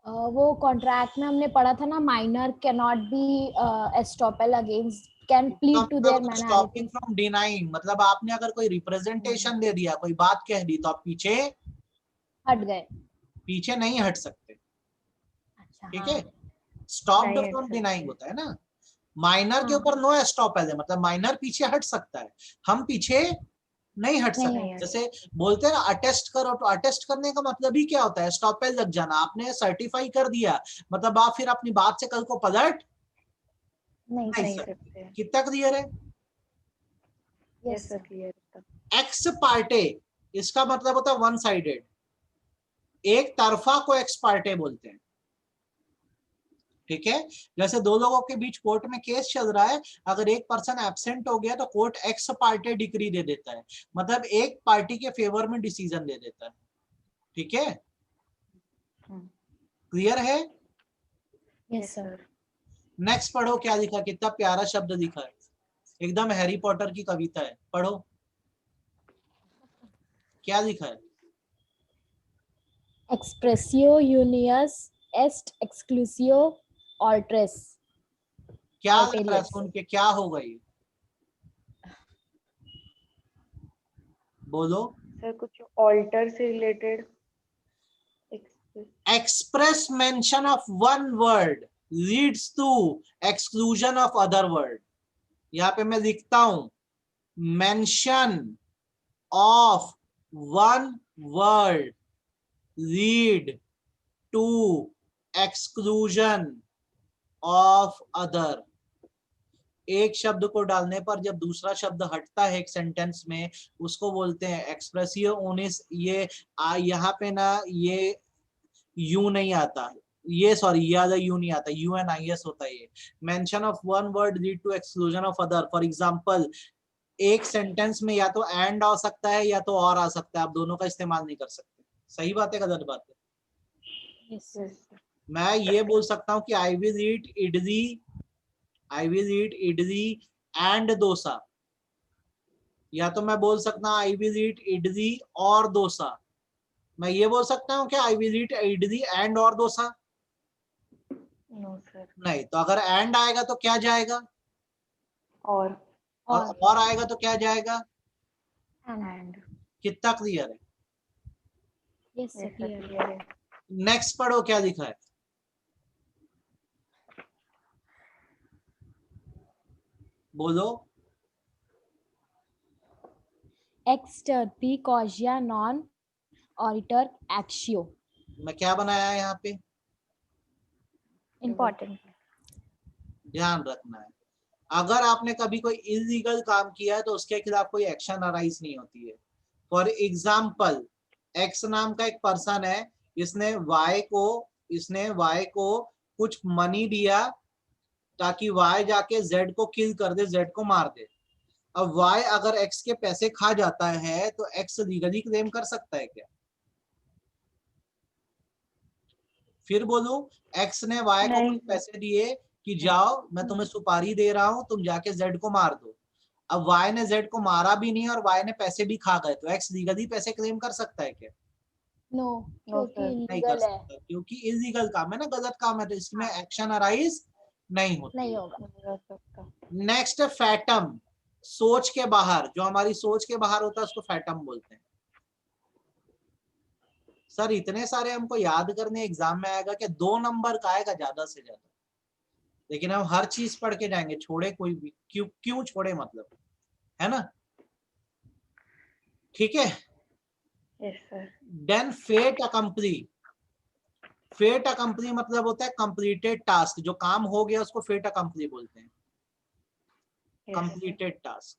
वो कॉन्ट्रैक्ट में हमने पढ़ा था ना, minor can not be estoppel against, can plead to their stopping minority. From denying, मतलब आपने अगर कोई रिप्रेजेंटेशन दे दिया, कोई बात कह दी, तो आप पीछे हट गए। पीछे नहीं हट सकते। अच्छा ठीक हाँ। है, स्टॉप्ड नहीं हट फ्रॉम सकते। डिनाइंग होता है ना। माइनर के हाँ। ऊपर नो एस्टॉपेल है, मतलब माइनर पीछे हट सकता है, हम पीछे नहीं हट नहीं सकते। हट जैसे बोलते हैं ना अटेस्ट करो, तो अटेस्ट करने का मतलब ही क्या होता है? स्टॉपेल लग जाना। आपने सर्टिफाई कर दिया, मतलब आप फिर अपनी बात से कल को पलट नहीं नहीं नहीं सकते। सकते। कितना क्लियर है? Yes sir, clear. X Partey, इसका मतलब होता है वन साइडेड, एक तरफा को एक्स पार्टे बोलते हैं। ठीक है, जैसे दो लोगों के बीच कोर्ट में केस चल रहा है, अगर एक पर्सन एब्सेंट हो गया तो कोर्ट एक्स पार्टे डिक्री दे देता है, मतलब एक पार्टी के फेवर में डिसीजन दे देता है। ठीक है, क्लियर है? Yes sir. नेक्स्ट पढ़ो, क्या लिखा, कितना प्यारा शब्द लिखा है, एकदम हैरी पॉटर की कविता है। पढ़ो क्या लिखा है। एक्सप्रेसियो यूनियस एस्ट एक्सक्लूसियो ऑल्ट्रेस क्या लग रहा है ऑल्टेरियस। सुन के, क्या होगा ये? बोलो। सर कुछ ऑल्टर से related. Express mention of one word leads to exclusion of other word. यहां पे मैं लिखता हूं, mention of one word lead to exclusion of other. एक शब्द को डालने पर जब दूसरा शब्द हटता है एक सेंटेंस में, उसको बोलते हैं एक्सप्रेसियो यूनिस। ये यहाँ पे ना ये यू नहीं आता, ये सॉरी ये यू नहीं आता, यू एन आई एस होता है। ये mention of one word lead to exclusion of other. For example, एक सेंटेंस में या तो एंड आ सकता है या तो और आ सकता है, आप दोनों का इस्तेमाल नहीं कर सकते। सही बात है, गलत बात है? यस। मैं ये बोल सकता हूँ कि I will eat idli, I will eat idli and dosa, या तो मैं बोल सकता हूँ आई विल ईट इडली और डोसा। मैं ये बोल सकता हूँ कि I will eat idli and और डोसा? No sir. नहीं। तो अगर एंड आएगा तो क्या जाएगा, और और आएगा तो क्या जाएगा? एंड। कितना क्लियर है? Yes sir, clear. क्लियर है। नेक्स्ट पढ़ो, क्या लिखा है। बोलो। एक्सटर्पी कॉजिया नॉन ऑडिटर एक्शियो। मैं क्या बनाया है यहाँ पे? इम्पोर्टेंट। ध्यान रखना है, अगर आपने कभी कोई इलीगल काम किया है तो उसके खिलाफ कोई एक्शन अराइज नहीं होती है। फॉर एग्जाम्पल, एक्स नाम का एक पर्सन है, इसने वाई को कुछ मनी दिया ताकि वाई जाके जेड को किल कर दे, जेड को मार दे। अब वाई अगर एक्स के पैसे खा जाता है तो एक्स लीगली क्लेम कर सकता है क्या? फिर बोलूं, एक्स ने वाई को कुछ पैसे दिए कि जाओ मैं तुम्हें सुपारी दे रहा हूं, तुम जाके जेड को मार दो। अब वाई ने जेड को मारा भी नहीं और वाई ने पैसे भी खा गए, तो एक्स लीगली पैसे क्लेम कर सकता है क्या? नो, क्योंकि नहीं कर इलीगल है। सकता, क्योंकि इलीगल काम है ना, गलत काम है, तो इसमें एक्शन अराइज नहीं होती। नहीं होगा। नेक्स्ट है फैटम, सोच के बाहर। जो हमारी सोच के बाहर होता है उसको फैटम बोलते हैं। सर इतने सारे हमको याद करने एग्जाम में आएगा कि 2 नंबर का आएगा ज्यादा से ज्यादा, लेकिन हम हर चीज पढ़ के जाएंगे, छोड़े कोई भी, क्यों छोड़े, मतलब है ना। ठीक है, yes sir. Then fait accompli. Fait accompli मतलब होता है कंप्लीटेड टास्क, जो काम हो गया उसको फेट अकम्पली बोलते हैं। कंप्लीटेड टास्क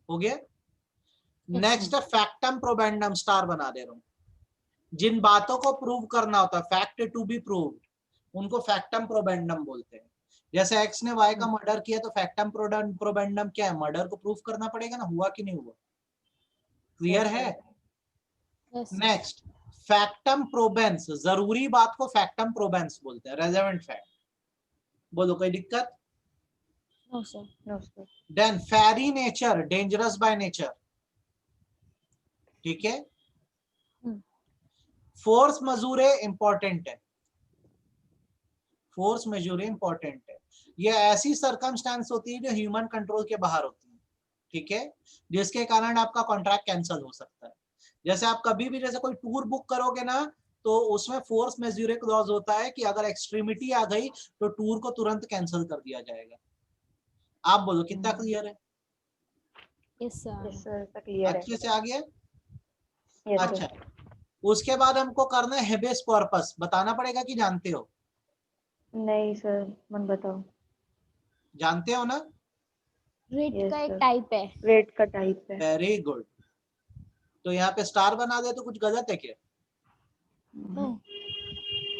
हो गया। नेक्स्ट है फैक्टम प्रोबेंडम, स्टार बना दे रहा हूं। जिन बातों को प्रूव करना होता है, फैक्ट टू बी प्रूव्ड, उनको फैक्टम प्रोबेंडम बोलते हैं। जैसे एक्स ने वाई का मर्डर किया तो फैक्टम प्रोबेंडम क्या है? मर्डर को प्रूव करना पड़ेगा ना, हुआ कि नहीं हुआ। क्लियर है? नेक्स्ट फैक्टम प्रोबेंस, जरूरी बात को फैक्टम प्रोबेंस बोलते हैं, रेलेवेंट फैक्ट। बोलो कोई दिक्कत? No sir. No sir. Then ferae naturae, dangerous by nature. ठीक है। फोर्स मजूरे इंपॉर्टेंट है। फोर्स मेजूरे इंपॉर्टेंट है। ये ऐसी सरकमस्टेंस होती है जो ह्यूमन कंट्रोल के बाहर होती है, ठीक है, जिसके कारण आपका कॉन्ट्रैक्ट कैंसिल हो सकता है। जैसे आप कभी भी जैसे कोई टूर बुक करोगे ना, तो उसमें फोर्स मेजूरे क्लॉज होता है कि अगर एक्सट्रीमिटी आ गई तो टूर को तुरंत कैंसिल कर दिया जाएगा। आप बोलो कितना क्लियर है? Yes sir. Yes sir, clear है। अच्छे से आ गया? यस अच्छा, सर। उसके बाद हमको करना है हेबियस कॉर्पस। बताना पड़ेगा कि जानते हो? नहीं सर, मन बताओ। जानते हो ना? रिट यस का एक सर, टाइप है। रेट का टाइप है। Very good. तो यहाँ पे स्टार बना दे तो कुछ गलत है क्या? No.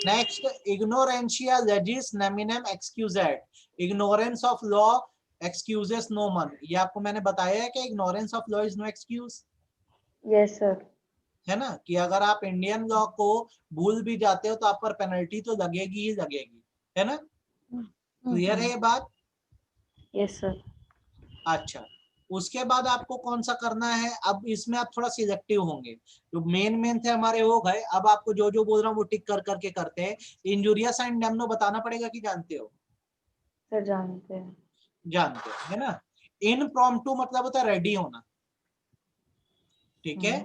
Next, ignorantia legis neminem excusat, ignorance of law excuses no one। ये आपको मैंने बताया है कि ignorance of law is no excuse, yes sir. है ना, कि अगर आप इंडियन लॉ को भूल भी जाते हो तो आप पर पेनल्टी तो लगेगी ही लगेगी, है ना? क्लियर है ये बात? Yes sir. अच्छा, उसके बाद आपको कौन सा करना है? अब इसमें आप थोड़ा सिलेक्टिव होंगे। जो मेन थे हमारे हो गए, अब आपको जो जो बोल रहा हूँ वो टिक कर करके करते हैं। इंजुरियस एंड डैमनो बताना पड़ेगा कि जानते हो? सर जानते हैं। जानते हो, है ना? इनप्रॉम्प्टू मतलब होता है रेडी होना, ठीक है।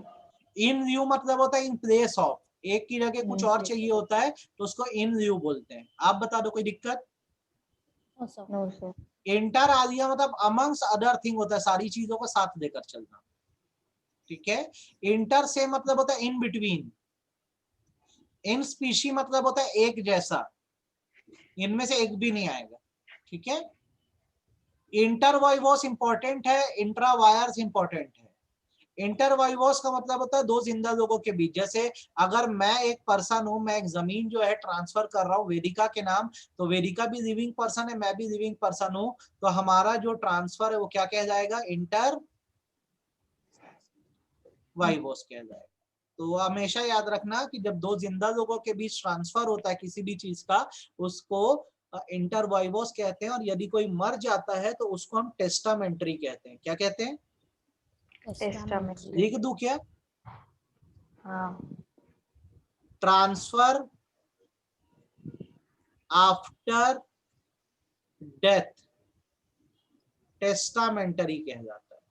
इन लिeu मतलब होता है इन प्लेस ऑफ, एक की जगह कुछ और चाहिए होता है तो उसको इन लिeu बोलते हैं। आप बता दो, कोई दिक्कत? No sir. इंटर आलिया मतलब अमंग्स अदर थिंग होता है, सारी चीजों को साथ लेकर चलना, ठीक है। इंटर से मतलब होता है इन बिटवीन। इन स्पीशी मतलब होता है एक जैसा, इनमें से एक भी नहीं आएगा, ठीक है। इंटर वाइवोस इंपॉर्टेंट है, इंट्रा वायर्स इंपॉर्टेंट है। इंटर वाइवोस का मतलब होता है दो जिंदा लोगों के बीच। जैसे अगर मैं एक पर्सन हूं, मैं एक जमीन जो है ट्रांसफर कर रहा हूं वेदिका के नाम, तो वेदिका भी लिविंग पर्सन है, मैं भी लिविंग पर्सन हूं, तो हमारा जो ट्रांसफर है वो क्या कहलाएगा? इंटर वाइवोस कहलाएगा। तो हमेशा याद रखना कि जब दो जिंदा लोगों के बीच ट्रांसफर होता है किसी भी चीज का, उसको इंटर वाइवोस कहते हैं। और यदि कोई मर जाता है तो उसको हम टेस्टामेंट्री कहते हैं। क्या कहते हैं? टेस्टामेंट। लिख दूं क्या? हाँ। ट्रांसफर आफ्टर डेथ टेस्टामेंटरी कहलाता है,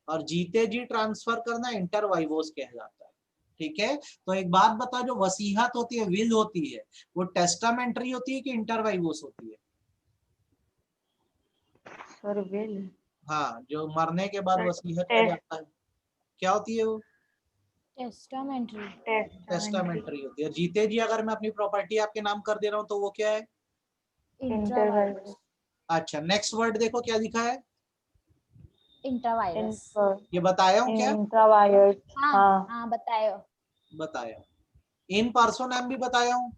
और जीते जी ट्रांसफर करना इंटर वाइवोस कहलाता है, ठीक है। तो एक बात बता, जो वसीहत होती है, विल होती है, वो टेस्टामेंटरी होती है कि इंटर वाइवोस होती है? Sir will. हाँ, जो मरने के बाद वसीयत किया जाता है, क्या होती है वो? टेस्टामेंट्री। टेस्टामेंटरी होती है। जीते जी अगर मैं अपनी प्रॉपर्टी आपके नाम कर दे रहा हूँ तो वो क्या है? इंट्रावायरस। अच्छा, नेक्स्ट वर्ड देखो क्या लिखा है? इंट्रावायरस। ये बताया हूँ क्या? इंट्रावायर्स। हाँ हाँ। हाँ बतायो। बताया। इन पर्सोनैम भी बताया हूँ।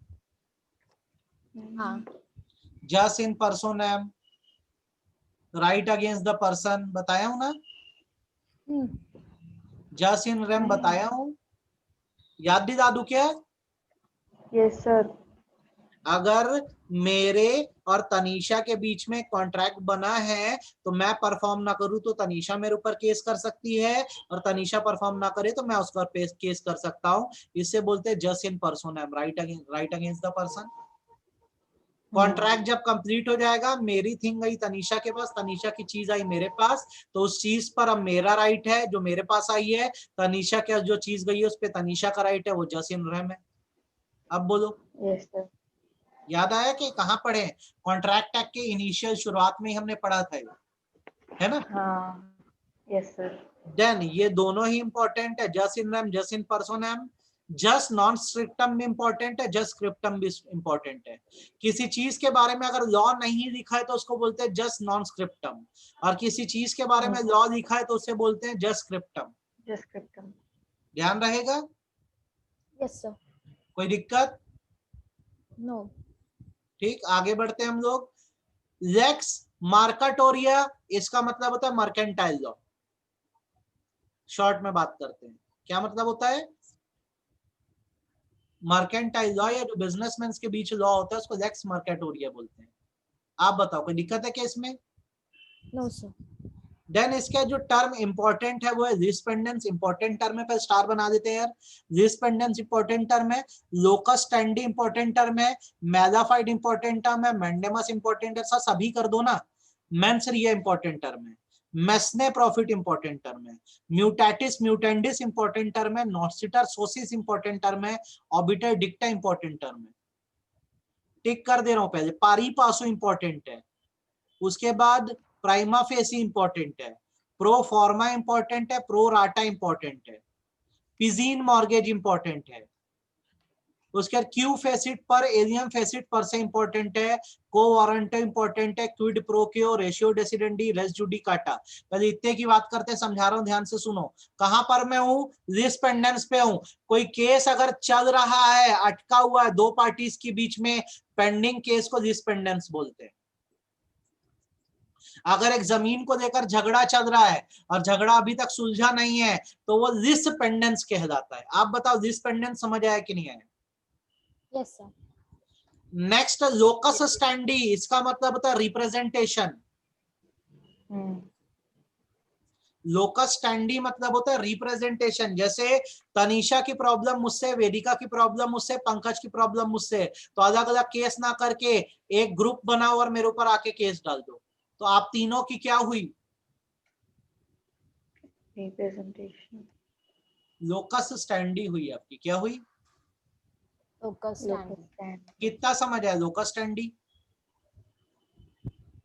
हाँ। Jus in personam, right against the person बताया हूँ ना? जस्ट इन रेम बताया हूँ। याद दिला दूं क्या? Yes sir. अगर मेरे और तनीषा के बीच में कॉन्ट्रैक्ट बना है तो मैं परफॉर्म ना करूं तो तनीषा मेरे ऊपर केस कर सकती है, और तनीषा परफॉर्म ना करे तो मैं उसका केस कर सकता हूं। इससे बोलते हैं jus in personam, right against the person. Contract जब कंप्लीट हो जाएगा, मेरी थिंग गई तनीषा के पास, तनीषा की चीज आई मेरे पास, तो उस चीज पर अब मेरा राइट है जो मेरे पास आई है। तनीषा के जो चीज गई है उस पर तनीषा का राइट है, वो जस्ट इन रेम है। अब बोलो, यस सर। याद आया कि कहाँ पढ़े? कॉन्ट्रैक्ट एक्ट के इनिशियल शुरुआत में ही हमने पढ़ा था, है ना? हाँ। Yes sir. देन ये दोनों ही इंपॉर्टेंट है, jus in rem, jus in personam. Jus non scriptum भी इंपॉर्टेंट है, जस्ट स्क्रिप्टम भी इंपॉर्टेंट है। किसी चीज के बारे में अगर लॉ नहीं लिखा है तो उसको बोलते हैं जस्ट नॉन स्क्रिप्टम, और किसी चीज के बारे में लॉ लिखा है तो उसे बोलते हैं जस्ट स्क्रिप्टम। जस्ट स्क्रिप्टम। ध्यान रहेगा? Yes sir. कोई दिक्कत? नो। ठीक, आगे बढ़ते हैं हम लोग। लेक्स मार्काटोरिया, इसका मतलब होता है मर्केंटाइल लॉ। शॉर्ट में बात करते हैं, क्या मतलब होता है? मर्केंटाइल लॉ, या जो बिजनेसमैन के बीच लॉ होता है उसको लेक्स मार्केटोरिया बोलते हैं। आप बताओ, कोई दिक्कत है क्या इसमें? No sir. देन इसका जो टर्म इंपॉर्टेंट है वो है रिस्पेंडेंस, इंपॉर्टेंट टर्म है, पर स्टार बना देते हैं यार। रिस्पेंडेंस इंपॉर्टेंट टर्म है, लोकस स्टैंडी इंपॉर्टेंट टर्म है, मैलाफाइड इंपॉर्टेंट टर्म है, मैंडेमस इंपॉर्टेंट है, सभी कर दो ना। मेंसरिया इंपॉर्टेंट टर्म है, मेस्ने प्रॉफिट इंपॉर्टेंट टर्म है, म्यूटेटिस म्यूटेंडिस इंपॉर्टेंट टर्म है, नॉसिटर सोसिस इंपॉर्टेंट टर्म है, ऑबिटर डिक्टा इंपॉर्टेंट टर्म है। टिक कर दे रहा हूं पहले। पारी पासो इंपॉर्टेंट है, उसके बाद प्राइमा फेसी इंपॉर्टेंट है, प्रो फॉर्मा इंपॉर्टेंट है, प्रो राटा इंपॉर्टेंट है, पिजीन मॉर्गेज इंपॉर्टेंट है, उसके बाद qui facit per alium facit per se important है, को वारंटो इंपॉर्टेंट है, quid pro quo, ratio decidendi, res judicata. पहले इतने की बात करते हैं, समझा रहा हूं, ध्यान से सुनो। कहां पर मैं हूं? रिस्पेंडेंस पे हूं। कोई केस अगर चल रहा है, अटका हुआ है दो पार्टीज के बीच में, पेंडिंग केस को रिस्पेंडेंस बोलते हैं। अगर एक जमीन को लेकर झगड़ा चल रहा है और झगड़ा अभी तक सुलझा नहीं है तो वो रिस्पेंडेंस कहलाता है। आप बताओ रिस्पेंडेंस समझ आया कि नहीं आया? Yes sir. Next locus standi, इसका मतलब होता है रिप्रेजेंटेशन। लोकस स्टैंडी मतलब होता है रिप्रेजेंटेशन। जैसे तनीषा की प्रॉब्लम मुझसे, वेदिका की प्रॉब्लम मुझसे, पंकज की प्रॉब्लम मुझसे, तो अलग अलग केस ना करके एक ग्रुप बनाओ और मेरे ऊपर आके केस डाल दो, तो आप तीनों की क्या हुई? रिप्रेजेंटेशन। लोकस स्टैंडी हुई आपकी। क्या हुई? Locus standi. कितना समझ आया लोकस स्टैंडी?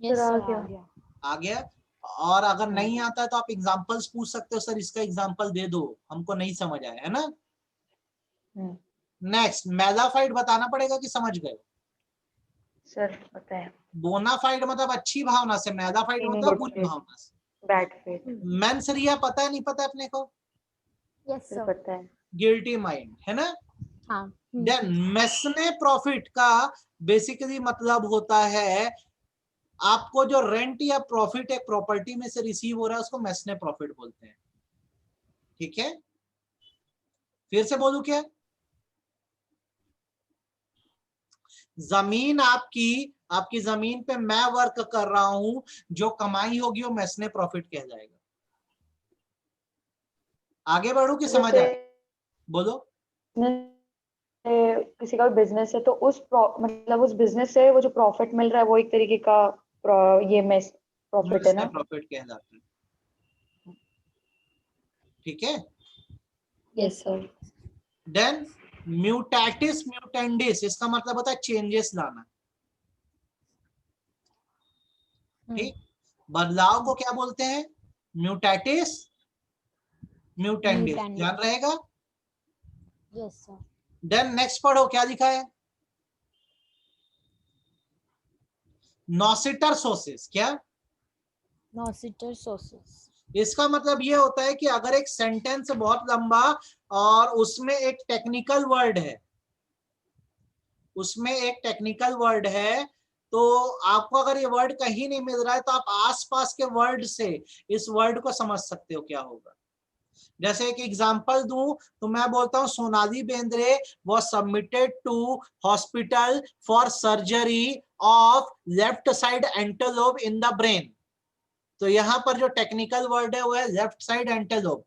यस सर, आ सर, आ गया। गया। आ गया। और अगर नहीं आता है तो आप एग्जांपल्स पूछ सकते हो, सर इसका एग्जांपल दे दो, हमको नहीं समझ आया, है ना। नेक्स्ट मैलाफाइड बताना पड़ेगा कि समझ गए? सर पता है। बोनाफाइड मतलब अच्छी भावना से, मैलाफाइड नहीं, मतलब good बुरी faith, भावना से। Bad faith. मेंसरिया पता है नहीं पता है अपने को? Yes sir sir. पता है। गिल्टी माइंड, है ना। हाँ। देन मेसने प्रॉफिट का बेसिकली मतलब होता है आपको जो रेंट या प्रॉफिट एक प्रॉपर्टी में से रिसीव हो रहा है उसको मेसने प्रॉफिट बोलते हैं। ठीक है, फिर से बोलूं क्या? जमीन आपकी जमीन पे मैं वर्क कर रहा हूं, जो कमाई होगी वो मेसने प्रॉफिट कहलाएगा। आगे बढ़ू कि समझ जैसे आए? बोलो। किसी का बिजनेस है तो मतलब उस बिजनेस से वो जो प्रॉफिट मिल रहा है वो एक तरीके का ये मेस प्रॉफिट है मेसने ना। प्रॉफिट कहलाता है। ठीक है। Yes sir. Then mutatis mutandis, इसका मतलब होता है चेंजेस लाना। ठीक, बदलाव को क्या बोलते हैं? म्यूटेटिस म्यूटेंडिस, ध्यान रहेगा। Yes sir. देन नेक्स्ट पढ़ो, क्या लिखा है? नॉसिटर सोसिस। क्या? नॉसिटर सोसिस। इसका मतलब ये होता है कि अगर एक सेंटेंस बहुत लंबा और उसमें एक टेक्निकल वर्ड है, तो आपको अगर ये वर्ड कहीं नहीं मिल रहा है तो आप आसपास के वर्ड से इस वर्ड को समझ सकते हो क्या होगा। जैसे एक एग्जांपल दूं तो मैं बोलता हूं Sonali Bendre was submitted to hospital for surgery of left side antelobe in the brain. तो यहां पर जो टेक्निकल वर्ड है वो है लेफ्ट साइड एंटेलोब।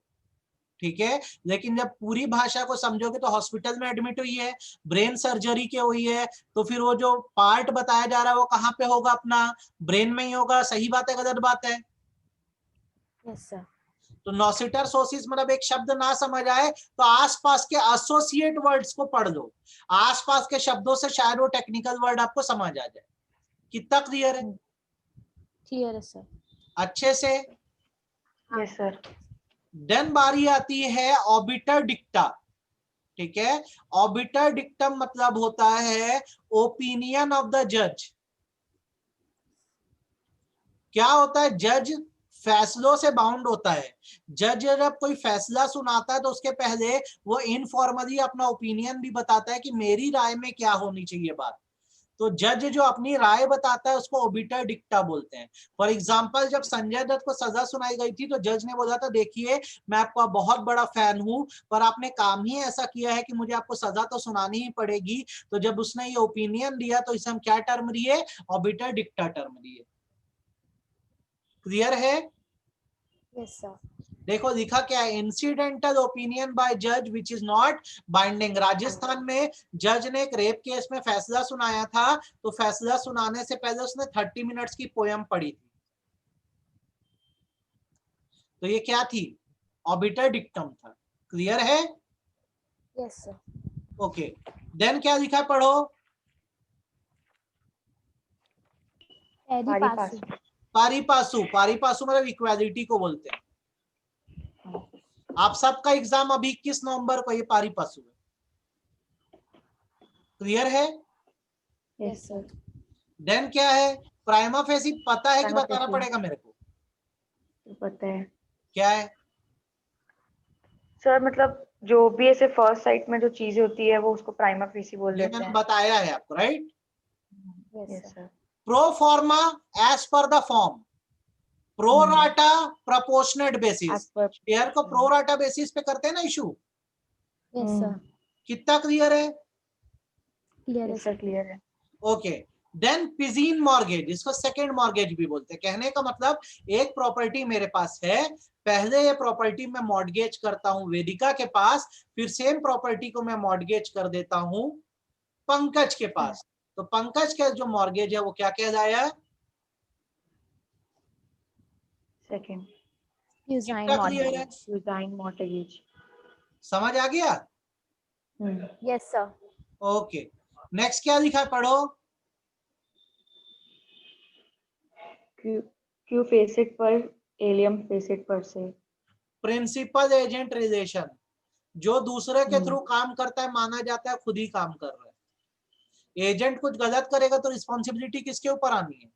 ठीक है, लेकिन जब पूरी भाषा को समझोगे तो हॉस्पिटल में एडमिट हुई है, ब्रेन सर्जरी के हुई है, तो फिर वो जो पार्ट बताया जा रहा है वो कहां पे होगा? अपना ब्रेन में ही होगा। सही बात है गलत बात है? Yes sir. तो नॉसिटर सोसिस मतलब एक शब्द ना समझ आए तो आसपास के एसोसिएट वर्ड्स को पढ़ लो, आसपास के शब्दों से शायद वो टेक्निकल वर्ड आपको समझ आ जाए। कितना क्लियर है? क्लियर है सर। अच्छे से। Yes sir. देन बारी आती है ऑबिटर डिक्टा। ठीक है, ऑबिटर डिक्टम मतलब होता है ओपिनियन ऑफ द जज। क्या होता है? जज फैसलों से बाउंड होता है। जज जब कोई फैसला सुनाता है तो उसके पहले वो इनफॉर्मली अपना ओपिनियन भी बताता है कि मेरी राय में क्या होनी चाहिए बात। तो जज जो अपनी राय बताता है उसको ओबिटर डिक्टा बोलते हैं। फॉर एग्जाम्पल, जब संजय दत्त को सजा सुनाई गई थी तो जज ने बोला था देखिए मैं आपका बहुत बड़ा फैन हूं पर आपने काम ही ऐसा किया है कि मुझे आपको सजा तो सुनानी ही पड़ेगी। तो जब उसने ये ओपिनियन दिया तो इसे हम क्या टर्म दिए? ऑबिटर डिक्टा टर्म दिए। क्लियर है? Yes, sir. देखो लिखा क्या है, इंसिडेंटल ओपिनियन बाय जज which is not binding. Rajasthan में जज ने एक रेप केस में फैसला सुनाया था, तो फैसला सुनाने से पहले उसने 30 मिनट्स की पोयम पढ़ी थी। तो ये क्या थी, ऑबिटर डिक्टम था। क्लियर है? Yes, sir. ओके, देन क्या लिखा है पढ़ो। Pari passu. पारी पासु, पारी पासु मतलब इक्वालिटी को बोलते हैं। आप सबका एग्जाम अभी 21 नवंबर को, ये पारी पासु है। क्लियर है? Yes, sir. देन क्या है, प्राइमा फेसी पता है कि Prima बताना facie. पड़ेगा मेरे को? पता है क्या है? सर, मतलब जो भी ऐसे फर्स्ट साइट में जो चीज होती है वो उसको प्राइमा फेसी बोल ये देते मैंने हैं। बताया है आपको, right? Yes, yes sir. Sir. Pro forma as per the form, pro rata proportionate basis. Share को प्रो राटा बेसिस पे करते हैं ना इशू। Yes, sir. कितना क्लियर है? Clear है, यस सर, क्लियर है। ओके, देन पिजीन मॉर्गेज, इसको सेकंड मॉर्गेज भी बोलते हैं। कहने का मतलब एक प्रॉपर्टी मेरे पास है, पहले ये प्रॉपर्टी मैं मॉर्गेज करता हूं वेदिका के पास, फिर सेम प्रॉपर्टी को मैं मॉर्गेज कर देता हूं पंकज के पास। तो पंकज का जो मॉर्गेज है वो क्या कहलाया? सेकंड। Fusain कितना क्लियर है? mortgage. यूजाइन मॉर्गेज। समझ आ गया? Yes, sir. ओके, नेक्स्ट क्या लिखा है पढ़ो। Q facit per alium facit per से। प्रिंसिपल एजेंट रिलेशन, जो दूसरे के थ्रू काम करता है माना जाता है खुद ही काम कर रहा है। एजेंट कुछ गलत करेगा तो रिस्पॉन्सिबिलिटी किसके ऊपर आनी है?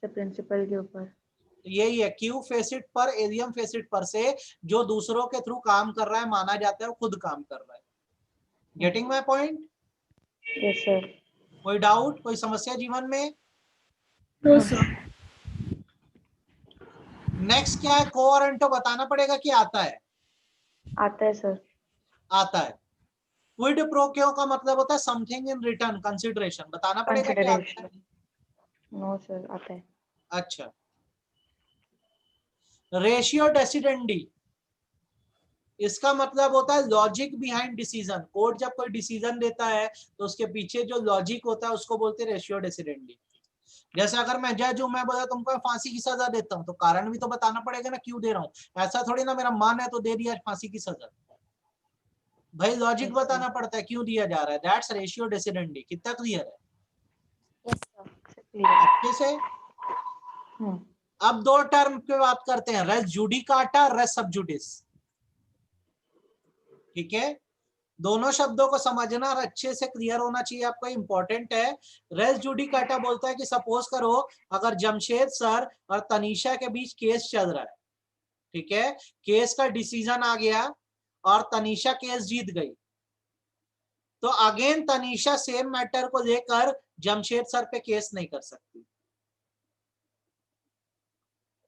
प्रिंसिपल के ऊपर। तो यही है, Q facit per alium facit per से जो दूसरों के थ्रू काम कर रहा है माना जाता है वो खुद काम कर रहा है। Getting my point? Yes sir. कोई डाउट, कोई समस्या जीवन में? No, sir. नेक्स्ट क्या है, कोऑरेंटो बताना पड़ेगा कि आता है? आता है सर। आता है। क्विड प्रो क्यो का मतलब होता है समथिंग इन रिटर्न कंसिडरेशन, बताना पड़ेगा कि आता है? नो सर, आता है। अच्छा, रेशियो डेसिडेंडी, इसका मतलब होता है लॉजिक बिहाइंड डिसीजन। कोर्ट जब कोई डिसीजन देता है तो उसके पीछे जो लॉजिक होता है उसको बोलते हैं रेशियो डेसिडेंडी। जैसे अगर मैं जज हूं, मैं बोला तुमको फांसी की सजा देता हूं, तो कारण भी तो बताना पड़ेगा ना क्यों दे रहा हूं। ऐसा थोड़ी ना मेरा मन है तो दे दिया फांसी की सजा, भाई लॉजिक बताना पड़ता है क्यों दिया जा रहा है। That's ratio decidendi. कितना क्लियर है? Yes, sir. अच्छे से। अब दो टर्म पे बात करते हैं, रेस जुडिकाटा, रेस सब जुडिस। ठीक है, दोनों शब्दों को समझना और अच्छे से क्लियर होना चाहिए आपको, इंपॉर्टेंट है। रेस जुडिकाटा बोलता है कि सपोज करो अगर जमशेद सर और तनीषा के बीच केस चल रहा है, ठीक है, केस का डिसीजन आ गया और तनीषा केस जीत गई, तो अगेन तनीषा सेम मैटर को लेकर जमशेद सर पे केस नहीं कर सकती,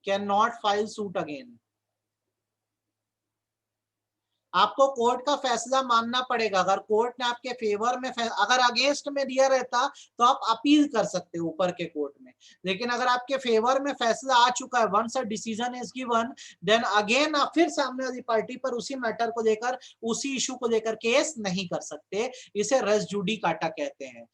can not file suit again. आपको कोर्ट का फैसला मानना पड़ेगा। अगर कोर्ट ने आपके फेवर में, अगर अगेंस्ट में दिया रहता तो आप अपील कर सकते हो ऊपर के कोर्ट में, लेकिन अगर आपके फेवर में फैसला आ चुका है, once a decision is given, then again आप फिर सामने वाली पार्टी पर उसी मैटर को लेकर, उसी इशू को लेकर केस नहीं कर सकते। इसे रेस जुडिकाटा कहते हैं।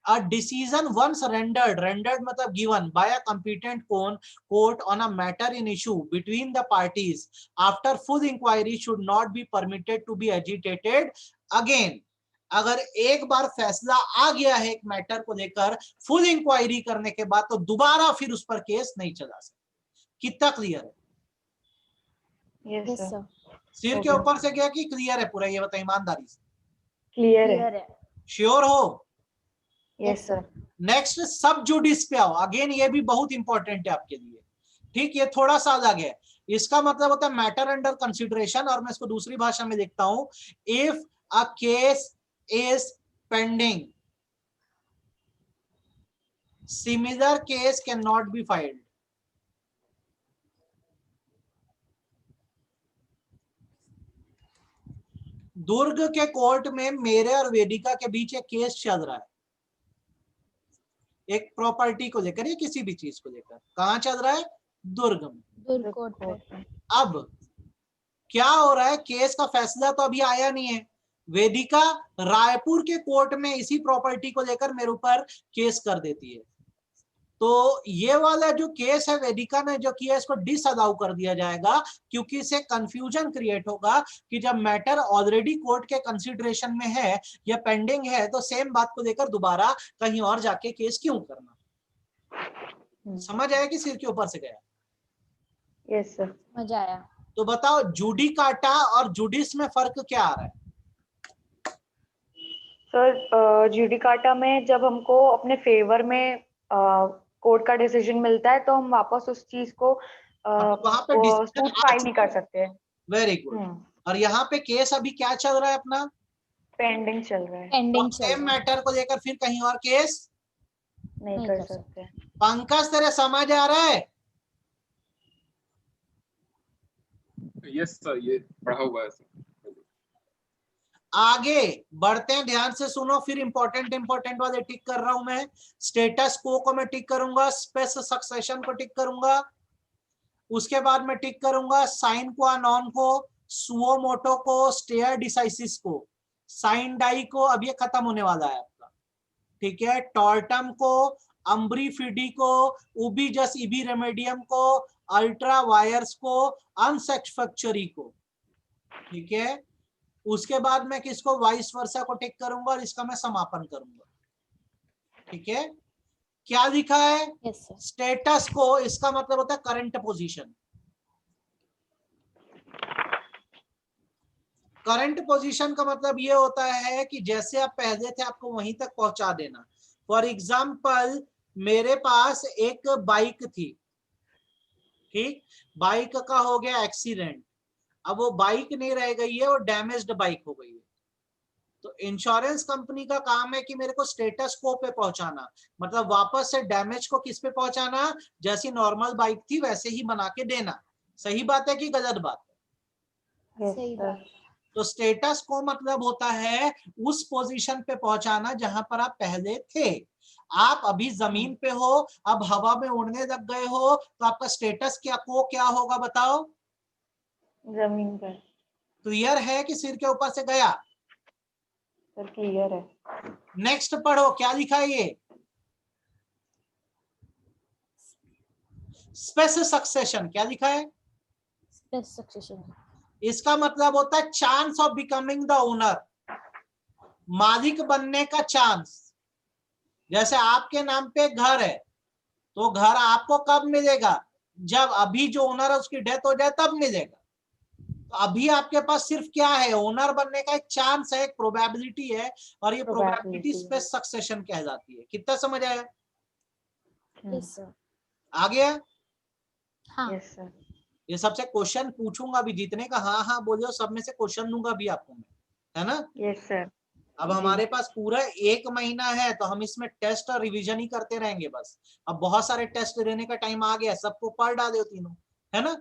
A decision once rendered, rendered मतलब given by a competent court on a matter in issue between the parties after full inquiry should not be permitted to be agitated again. अगर एक बार फैसला आ गया है एक matter को लेकर फुल इंक्वायरी करने के बाद, तो दोबारा फिर उस पर केस नहीं चला सकते। कितना क्लियर है? Yes, sir. सिर के ऊपर से गया कि क्लियर है पूरा? ये बताइए ईमानदारी से। क्लियर Clear है। है. श्योर हो? Yes sir. नेक्स्ट सब जुडिस पे आओ। अगेन ये भी बहुत इंपॉर्टेंट है आपके लिए। ठीक, ये थोड़ा सा अलग है। इसका मतलब होता है मैटर अंडर कंसिडरेशन, और मैं इसको दूसरी भाषा में लिखता हूं, if a case is pending similar case can not be filed. Durg के कोर्ट में मेरे और वेदिका के बीच एक केस चल रहा है, एक प्रॉपर्टी को लेकर या किसी भी चीज को लेकर। कहां चल रहा है? दुर्ग में। दुर्ग कोर्ट पे। अब क्या हो रहा है, केस का फैसला तो अभी आया नहीं है, वेदिका रायपुर के कोर्ट में इसी प्रॉपर्टी को लेकर मेरे ऊपर केस कर देती है। तो ये वाला जो केस है वेदिका ने जो किया इसको डिसअलाउ कर दिया जाएगा, क्योंकि इससे कंफ्यूजन क्रिएट होगा कि जब मैटर ऑलरेडी कोर्ट के कंसिडरेशन में है या पेंडिंग है तो सेम बात को लेकर दोबारा कहीं और जाके केस क्यों करना। समझ आया कि सिर के ऊपर से गया? Yes sir. मजा आया। तो बताओ जुडिकाटा और जुडिस में फर्क क्या आ रहा है? सर जुडिकाटा में जब हमको अपने फेवर में कोर्ट का डिसीजन मिलता है तो हम वापस उस चीज को वहां पे डिसीजन सूट फाइल नहीं कर सकते। Very good. और यहाँ पे केस अभी क्या चल रहा है अपना? पेंडिंग चल रहा है। पेंडिंग चल सेम रहा है। मैटर को लेकर फिर कहीं और केस नहीं कर सकते। पंकज तेरे समझ आ रहा है? यस सर, ये पढ़ा हुआ है सर। आगे बढ़ते हैं, ध्यान से सुनो, फिर इंपॉर्टेंट वाले टिक कर रहा हूं मैं। स्टेटस को मैं टिक करूंगा, स्पेस सक्सेशन को टिक करूंगा, उसके बाद मैं टिक करूंगा साइन क्वा नॉन को, सुओ मोटो को, स्टेयर डिसाइसिस को, साइन डाई को, अब ये खत्म होने वाला है आपका, ठीक है, टॉर्टम को, अम्ब्री फिडी को, उबी जस इबी रेमेडियम को, अल्ट्रा वायर्स को, अनसेक्सफैक्चरी को, ठीक है। उसके बाद मैं किसको, वाइस वर्सा को टिक करूंगा और इसका मैं समापन करूंगा, ठीक है। क्या लिखा है? yes, स्टेटस को, इसका मतलब होता है करंट पोजीशन। करंट पोजीशन का मतलब ये होता है कि जैसे आप पहले थे आपको वहीं तक पहुंचा देना। फॉर एग्जाम्पल मेरे पास एक बाइक थी, ठीक, बाइक का हो गया एक्सीडेंट, अब वो बाइक नहीं रह गई है, वो डैमेज्ड बाइक हो गई है। तो इंश्योरेंस कंपनी का काम है कि मेरे को स्टेटस को पे पहुंचाना, मतलब वापस से डैमेज को किस पे पहुंचाना, जैसी नॉर्मल बाइक थी वैसे ही बना के देना। सही बात है कि गलत बात है? सही बात। तो स्टेटस को मतलब होता है उस पोजीशन पे पहुंचाना जहां पर आप पहले थे। आप अभी जमीन पे हो, अब हवा में उड़ने लग गए हो, तो आपका स्टेटस क्या होगा बताओ? जमीन पर। क्लियर है कि सिर के ऊपर से गया? सर क्लियर है। नेक्स्ट पढ़ो, क्या लिखा है ये? स्पेस सक्सेशन, क्या लिखा है? स्पेस सक्सेशन, इसका मतलब होता है chance of becoming the owner, मालिक बनने का चांस। जैसे आपके नाम पे घर है तो घर आपको कब मिलेगा? जब अभी जो ओनर है उसकी डेथ हो जाए तब मिलेगा। तो अभी आपके पास सिर्फ क्या है, ओनर बनने का एक चांस है, एक प्रोबेबिलिटी है, और ये प्रोबेबिलिटी स्पेस सक्सेशन कहलाती है। कितना समझ आया? Yes sir. आ गया? हाँ यस सर। ये सबसे क्वेश्चन पूछूंगा भी, जितने का हाँ हाँ बोलो सब में से क्वेश्चन दूंगा भी आपको मैं, है ना? Yes sir. अब हमारे पास पूरा 1 महीना है तो हम इसमें टेस्ट और रिवीजन ही करते रहेंगे बस। अब बहुत सारे टेस्ट देने का टाइम आ गया, सबको पढ़ डाले तीनों, है ना?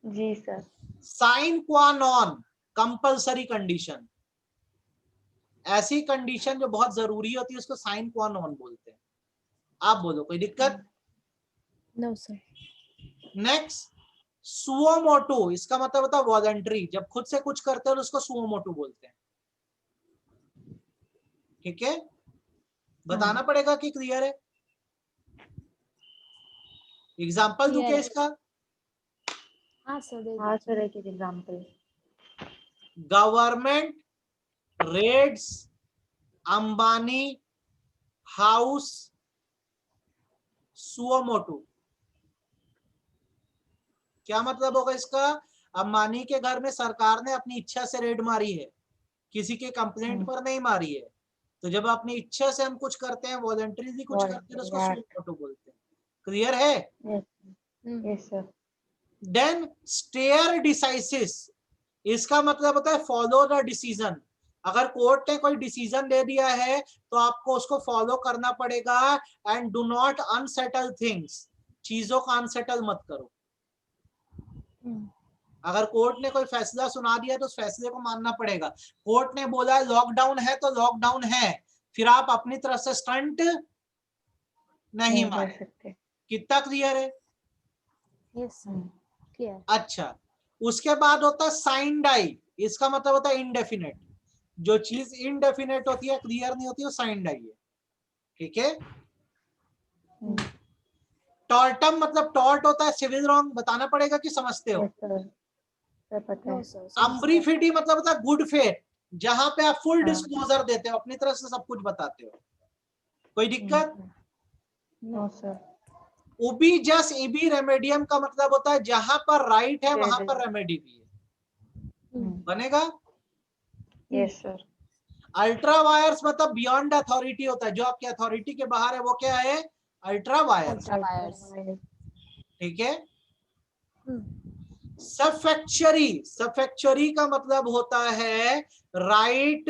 जी सर। साइन क्वा नॉन कंपल्सरी कंडीशन, ऐसी कंडीशन जो बहुत जरूरी होती है उसको साइन क्वा नॉन बोलते हैं। आप बोलो, कोई दिक्कत? No sir. Next, suo motu, इसका मतलब होता है वॉलंटरी, जब खुद से कुछ करते हैं तो उसको सुओ मोटो बोलते हैं, ठीक है। बताना पड़ेगा कि क्लियर है? एग्जाम्पल दूं क्या इसका? हाँ सर। हाँ सर, एक example. Government raids Ambani house suo motu. क्या मतलब होगा इसका? अंबानी के घर में सरकार ने अपनी इच्छा से रेड मारी है, किसी के कंप्लेंट पर नहीं मारी है। तो जब अपनी इच्छा से हम कुछ करते हैं, वॉलंटरीली कुछ करते हैं, तो उसको सुओमोटो बोलते हैं। क्लियर है? Yes sir. Then stare decisis, इसका मतलब होता है फॉलो द डिसीजन। अगर कोर्ट ने कोई डिसीजन दे दिया है तो आपको उसको फॉलो करना पड़ेगा। And do not unsettle things, चीजों को अनसेटल मत करो। अगर कोर्ट ने कोई फैसला सुना दिया तो उस फैसले को मानना पड़ेगा। कोर्ट ने बोला है लॉकडाउन है तो लॉकडाउन है, फिर आप अपनी तरफ से स्टंट नहीं मार सकते। कितना क्लियर है? Yes, sir. Clear. अच्छा, उसके बाद होता है साइन डाई, इसका मतलब होता है इनडेफिनेट। जो चीज इनडेफिनेट होती है, क्लियर नहीं होती, वो साइन डाई है, ठीक है। टॉर्टम मतलब टॉर्ट होता है सिविल रॉन्ग, बताना पड़ेगा कि समझते हो। यस सर, सर पता No, है। sir. अम्ब्रीफिडी मतलब होता है गुड फेथ, जहां पे आप फुल हाँ। डिस्क्लोजर देते हो, अपनी तरफ से सब कुछ बताते हो। कोई दिक्कत? No sir. उबी जस इबी रेमेडियम का मतलब होता है जहां पर राइट है वहां पर रेमेडी भी है, बनेगा। Yes sir. अल्ट्रा वायर्स मतलब बियॉन्ड अथॉरिटी होता है, जो आपकी अथॉरिटी के बाहर है वो क्या है, अल्ट्रा वायर्स, Ultra wires. ठीक है। सफेक्चरी, सफेक्चरी का मतलब होता है right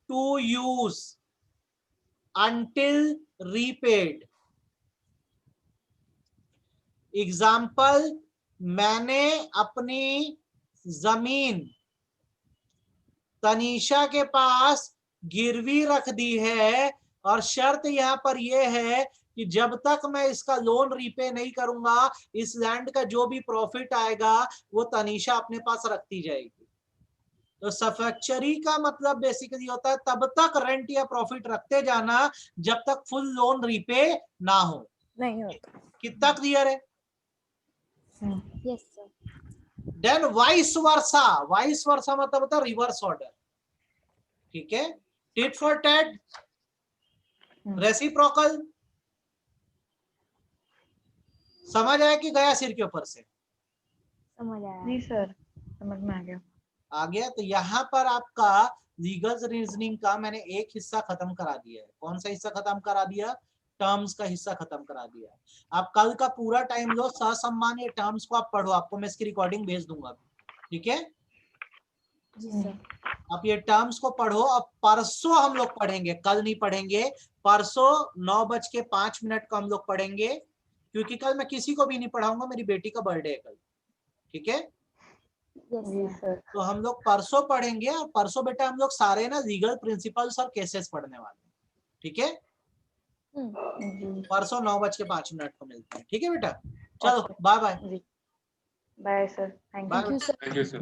to use until repaid. Example, मैंने अपनी जमीन तनीषा के पास गिरवी रख दी है, और शर्त यहाँ पर यह है कि जब तक मैं इसका लोन रीपे नहीं करूंगा, इस लैंड का जो भी प्रॉफिट आएगा वो तनीषा अपने पास रखती जाएगी। तो सफेक्चरी का मतलब बेसिकली होता है तब तक रेंट या प्रॉफिट रखते जाना जब तक फुल लोन रीपे ना हो। नहीं होता। कितना क्लियर है? Yes, sir. Then vice versa, vice versa मतलब होता है रिवर्स ऑर्डर, ठीक है। टिट फॉर टैट, रेसिप्रोकल, समझ आया कि गया सिर के ऊपर से? समझ आया। नहीं सर, समझ में आ गया। आ गया। तो यहाँ पर आपका लीगल रीजनिंग का मैंने एक हिस्सा खत्म करा दिया है। कौन सा हिस्सा खत्म करा दिया? टर्म्स का हिस्सा खत्म करा दिया। आप कल का पूरा टाइम लो, ससम्मान ये टर्म्स को आप पढ़ो, आपको मैं इसकी रिकॉर्डिंग भेज दूंगा, ठीक है। जी सर। आप ये टर्म्स को पढ़ो। अब परसों हम लोग पढ़ेंगे, कल नहीं पढ़ेंगे। परसों 9:05 को हम लोग पढ़ेंगे, क्योंकि कल मैं किसी को भी नहीं पढ़ाऊंगा, मेरी बेटी का बर्थडे है कल, ठीक है। जी सर। तो हम लोग परसों पढ़ेंगे, और परसों बेटा हम लोग सारे ना लीगल प्रिंसिपल्स और केसेस पढ़ने वाले हैं, ठीक है। परसों 9:05 को मिलते हैं, ठीक है बेटा। चलो bye bye. Bye sir, thank bye you. Thank you, sir. Thank you sir.